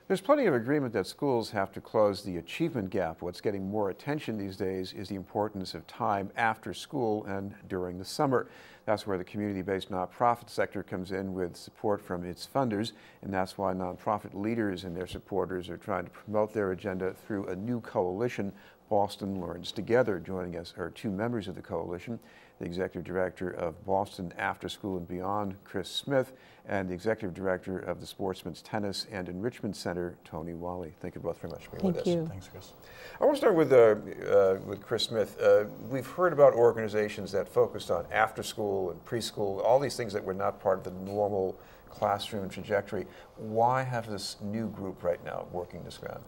There's plenty of agreement that schools have to close the achievement gap. What's getting more attention these days is the importance of time after school and during the summer. That's where the community-based nonprofit sector comes in with support from its funders, and that's why nonprofit leaders and their supporters are trying to promote their agenda through a new coalition, Boston Learns Together. Joining us are two members of the coalition, the Executive Director of Boston After School and Beyond, Chris Smith, and the Executive Director of the Sportsmen's Tennis and Enrichment Center, Toni Wiley. Thank you both very much for being with us. Thank you. Thanks, Chris. I want to start with Chris Smith. We've heard about organizations that focused on after school and preschool, all these things that were not part of the normal classroom trajectory. Why have this new group right now working this ground?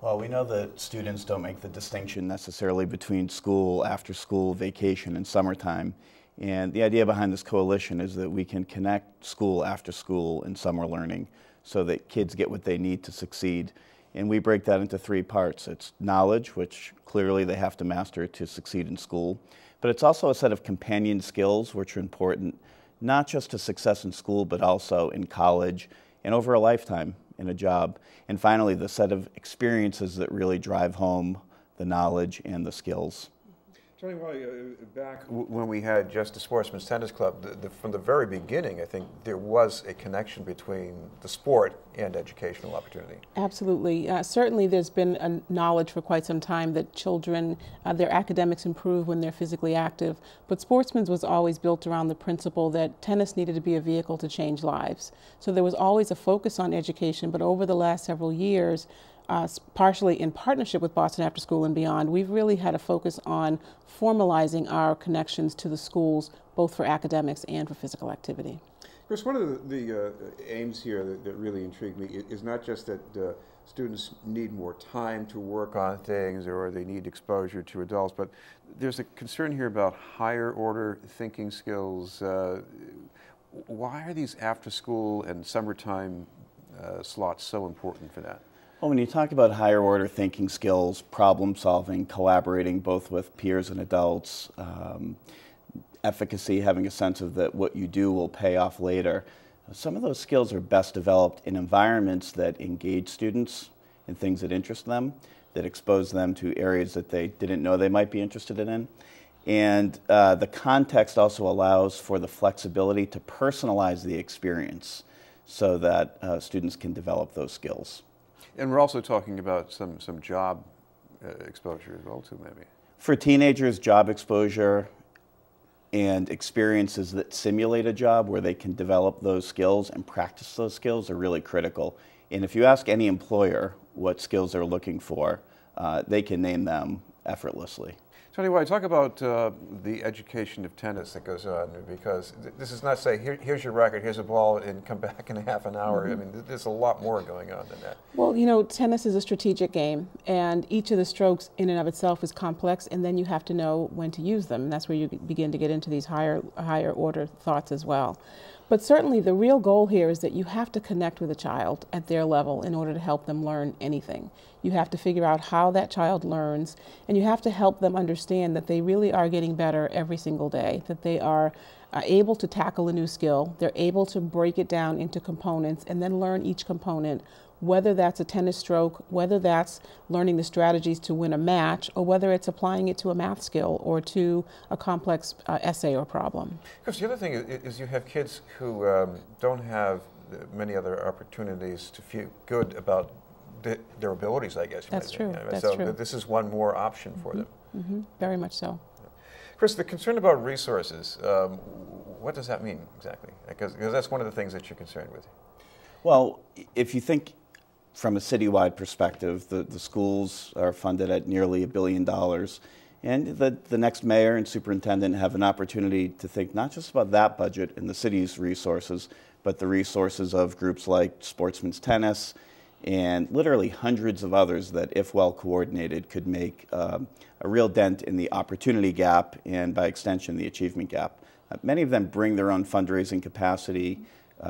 Well, we know that students don't make the distinction necessarily between school, after school, vacation, and summertime. And the idea behind this coalition is that we can connect school, after school, and summer learning so that kids get what they need to succeed. And we break that into three parts. It's knowledge, which clearly they have to master to succeed in school. But it's also a set of companion skills, which are important, not just to success in school, but also in college and over a lifetime in a job. And finally, the set of experiences that really drive home the knowledge and the skills. Toni Wiley, back when we had just the Sportsmen's Tennis Club, from the very beginning, I think there was a connection between the sport and educational opportunity. Absolutely. Certainly there's been a knowledge for quite some time that children, their academics improve when they're physically active, but Sportsmen's was always built around the principle that tennis needed to be a vehicle to change lives. So there was always a focus on education, but over the last several years, partially in partnership with Boston After School and Beyond, we've really had a focus on formalizing our connections to the schools, both for academics and for physical activity. Chris, one of the aims here that really intrigued me is not just that students need more time to work on things or they need exposure to adults, but there's a concern here about higher order thinking skills. Why are these after school and summertime slots so important for that? Well, when you talk about higher order thinking skills, problem solving, collaborating both with peers and adults, efficacy, having a sense of that what you do will pay off later, some of those skills are best developed in environments that engage students in things that interest them, that expose them to areas that they didn't know they might be interested in. And the context also allows for the flexibility to personalize the experience so that students can develop those skills. And we're also talking about some job exposure as well, too, maybe. For teenagers, job exposure and experiences that simulate a job where they can develop those skills and practice those skills are really critical. And if you ask any employer what skills they're looking for, they can name them effortlessly. Toni Wiley, talk about the education of tennis that goes on, because this is not say, here's your racket, here's a ball, and come back in half an hour. I mean, there's a lot more going on than that. Well, you know, tennis is a strategic game, and each of the strokes in and of itself is complex, and then you have to know when to use them, and that's where you begin to get into these higher order thoughts as well. But certainly the real goal here is that you have to connect with a child at their level in order to help them learn anything. You have to figure out how that child learns, and you have to help them understand that they really are getting better every single day, that they are able to tackle a new skill, they're able to break it down into components and then learn each component, whether that's a tennis stroke, whether that's learning the strategies to win a match, or whether it's applying it to a math skill or to a complex essay or problem. Because the other thing is you have kids who don't have many other opportunities to feel good about their abilities, I guess. That's true. That's so true. This is one more option for them. Very much so. Chris, the concern about resources, what does that mean exactly? Because that's one of the things that you're concerned with. Well, if you think from a citywide perspective, the schools are funded at nearly $1 billion. And the next mayor and superintendent have an opportunity to think not just about that budget and the city's resources, but the resources of groups like Sportsmen's Tennis and literally hundreds of others that, if well coordinated, could make a real dent in the opportunity gap and, by extension, the achievement gap. Many of them bring their own fundraising capacity,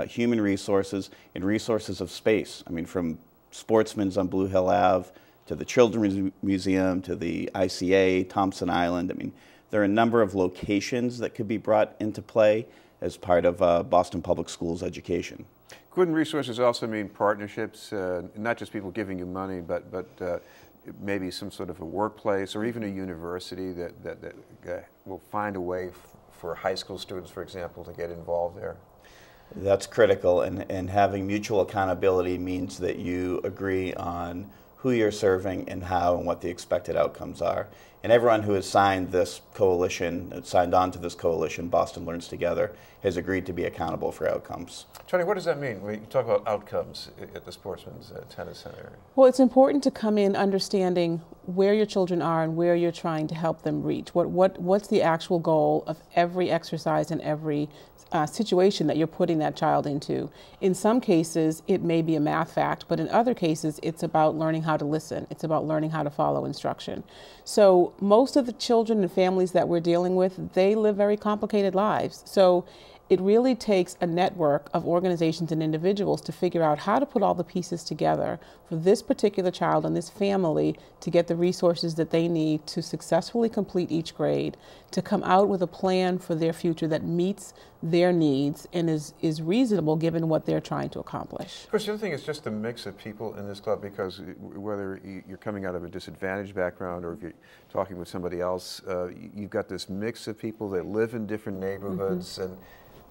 human resources, and resources of space. I mean, from Sportsmen's on Blue Hill Ave to the Children's Museum to the ICA, Thompson Island. I mean, there are a number of locations that could be brought into play as part of Boston Public Schools education. Couldn't resources also mean partnerships, not just people giving you money, but maybe some sort of a workplace or even a university that will find a way for high school students, for example, to get involved there? That's critical, and having mutual accountability means that you agree on who you're serving and how and what the expected outcomes are. And everyone who has signed this coalition, signed on to this coalition, Boston Learns Together, has agreed to be accountable for outcomes. Toni, what does that mean when you talk about outcomes at the Sportsmen's Tennis Center? Well, it's important to come in understanding where your children are and where you're trying to help them reach. What's the actual goal of every exercise and every situation that you're putting that child into. In some cases, it may be a math fact, but in other cases, it's about learning how to listen. It's about learning how to follow instruction. So most of the children and families that we're dealing with, they live very complicated lives. So it really takes a network of organizations and individuals to figure out how to put all the pieces together for this particular child and this family to get the resources that they need to successfully complete each grade, to come out with a plan for their future that meets their needs and is reasonable given what they're trying to accomplish. Of course, the other thing is just the mix of people in this club, because whether you're coming out of a disadvantaged background or if you're talking with somebody else, you've got this mix of people that live in different neighborhoods, and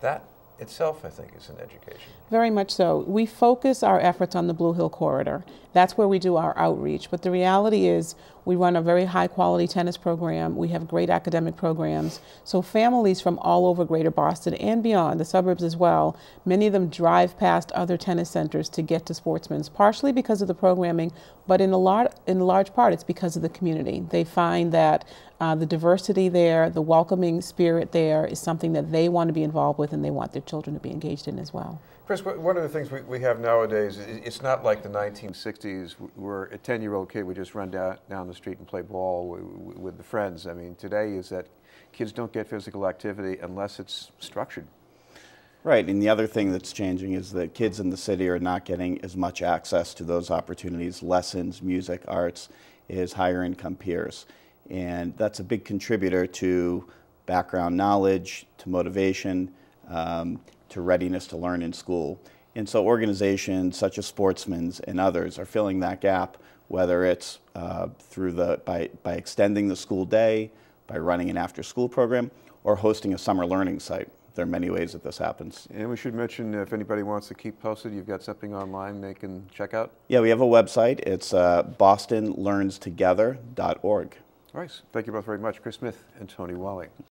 that itself, I think, is an education. Very much so. We focus our efforts on the Blue Hill Corridor. That's where we do our outreach. But the reality is we run a very high-quality tennis program. We have great academic programs. So families from all over Greater Boston and beyond, the suburbs as well, many of them drive past other tennis centers to get to Sportsmen's, partially because of the programming, but in large part it's because of the community. They find that the diversity there, the welcoming spirit there is something that they want to be involved with and they want their children to be engaged in as well. Chris, one of the things we have nowadays, it's not like the 1960s where a 10-year-old kid would just run down the street and play ball with the friends. I mean, today is that kids don't get physical activity unless it's structured. Right, and the other thing that's changing is that kids in the city are not getting as much access to those opportunities, lessons, music, arts, as higher income peers. And that's a big contributor to background knowledge, to motivation, to readiness to learn in school. And so organizations such as Sportsmen's and others are filling that gap, whether it's by extending the school day, by running an after-school program, or hosting a summer learning site. There are many ways that this happens. And we should mention, if anybody wants to keep posted, you've got something online they can check out? Yeah, we have a website. It's bostonlearnstogether.org. All right. Thank you both very much, Chris Smith and Toni Wiley.